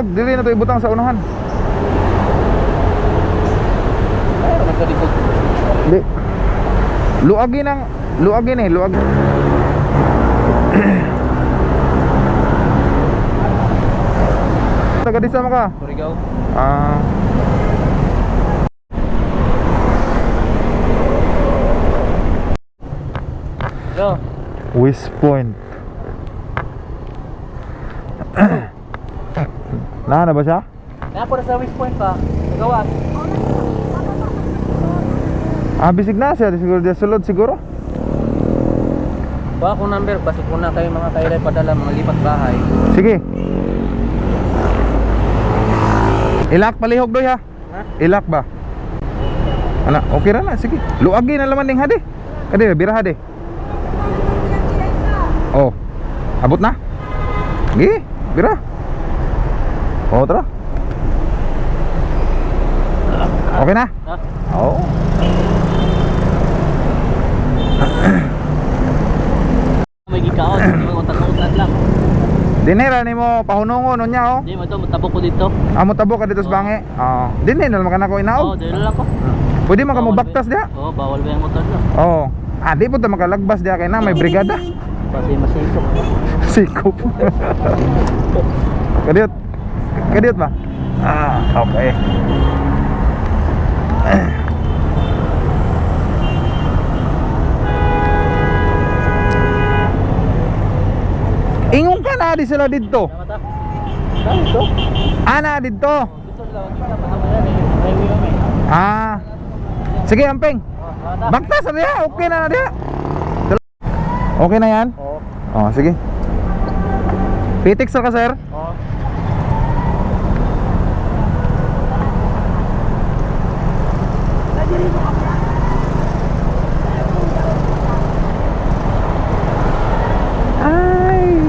Wag, dili na to ibutang sa unahan. Ayun, nagkalikod. Di. Luagin ang luagin eh, luag. Taga di sama ka? Surigao. Ah. Yo. West Point. Na ba siya? Kaya po na sa West Point pa. Nagawa. Ah, bisig na siya. Siguro dia sulod siguro. Kuha akong number. Basta ko na kayo mga kailan padala mga lipat bahay. Sige. Ilak palihog doy ha. Ha? Ilak ba? Ana, okay ra na. Sige. Luagi na laman ning hade. Kadi bira hade. Oh. Abot na? Gi, bira. Oh, tara. Okay na? Ha? Oo. May gikaon. May utat-utat lang. Dinera ni mo pahunungon unya oh. Hindi mo ito. Matabok ko dito. Amo tabo ka dito sa bangi. Oh. Dinera naman kana ko Oo, inaog. dito lang ko. Pwede man ka mo baktas dia. Oo, bawal ba yung motor nyo? Oo. Ah, di po ta makalagbas dia kay na may brigada. Kasi masikop. Sikop. Kadiot. Kadiot ba? Ah, okay. Ingon ka na di sila dito. Mata? Saan ito? Ana dito. Dito lang. Dito lang. Highway kami. Ah. Sige, amping. Mata? Baktas na dia. Okay na dia. Okay na yan? Oo. Oh, sige. Pitix ka, sir? Oo. Ay.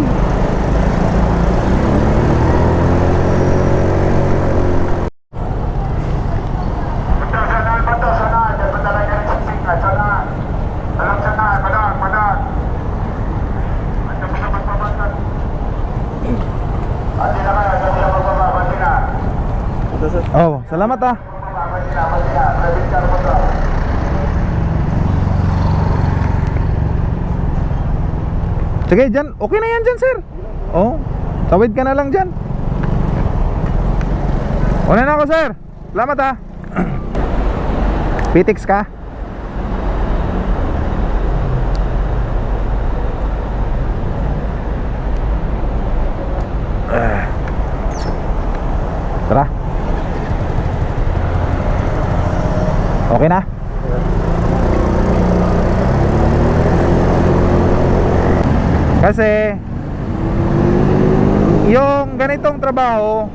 Oh, salamat ah. Sige, dyan. Okay na yan dyan, sir. Oh, tawid ka na lang dyan. Una na ako, sir. Salamat ah. Pitix ka? Tara. Okay na? Kasi yung ganitong trabaho,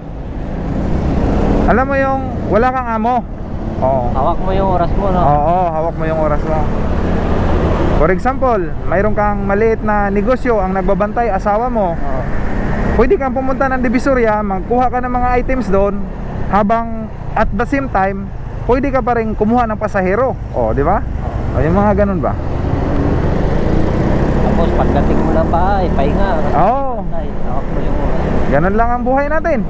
alam mo yung wala kang amo. Oo. Hawak mo yung oras mo, no? Oo, hawak mo yung oras mo. For example, mayroon kang maliit na negosyo, ang nagbabantay asawa mo. Oo. Pwede kang pumunta ng Divisoria, magkuha ka ng mga items doon, habang at the same time, pwede ka pa rin kumuha ng pasahero. O, di ba? O, yung mga ganun ba? Tapos pagdating mo ng bahay, pahinga. Oo. Hawak mo yung oras. Ganun lang ang buhay natin.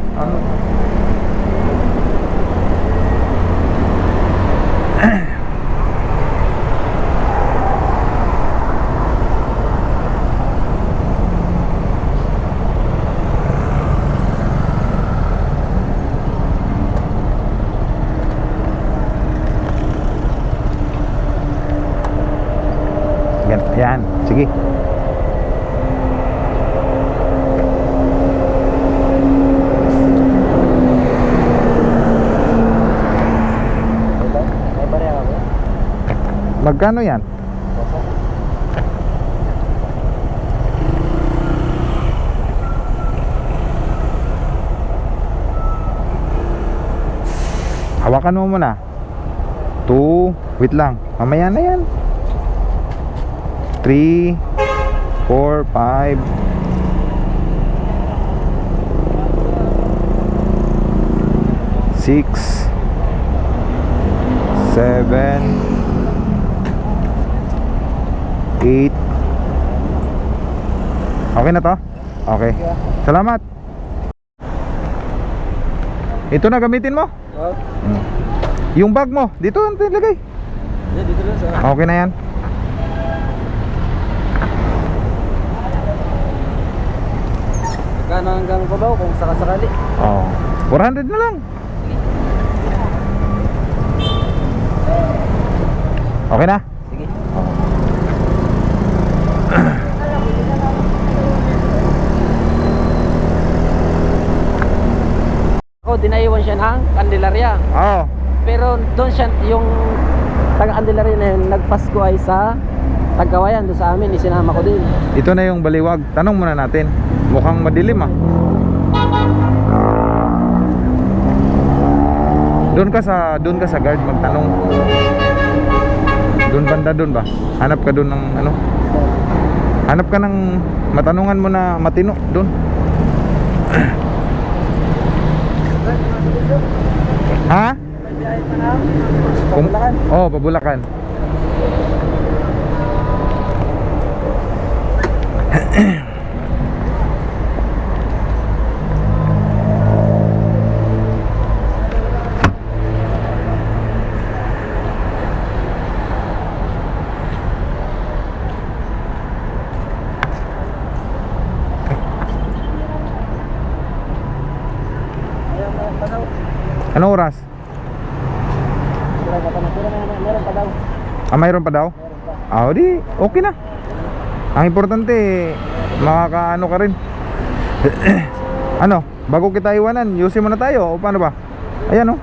Yan, sige. May barya ka ba? Magkano yan? Hawakan mo muna. 2, wait lang. Mamaya na yan. 3, 4, 5. 6, 7, 8. Okay na to? Okay. Salamat. Ito na gamitin mo. Yung bag mo, dito natin ilagay. Dito lang sa... Okay na yan. Kano hanggang Cubao kung sakasakali. Oh, 400 na lang. Okay na? Sige. Ako, dinaiwan siya ng Candelaria. Oo. Pero doon siya, yung taga-Candelaria na yun, nagpasko ay sa Tagkawayan, doon sa amin, isinama ko din. Ito na yung baliwag. Tanong muna natin. Mukhang madilim ah. Doon ka sa guard magtanong. Doon banda doon ba? Hanap ka doon ng ano? Hanap ka ng matanungan mo na matino doon. Ha? Pabulakan. Oh, Pabulakan. Anong oras? Meron pa daw. Ah, mayroon pa daw? Ah, di, okay na. Ang importante, makakaano ka rin. Ano, bago kita iwanan, yusin mo na tayo o paano ba? Ayan oh.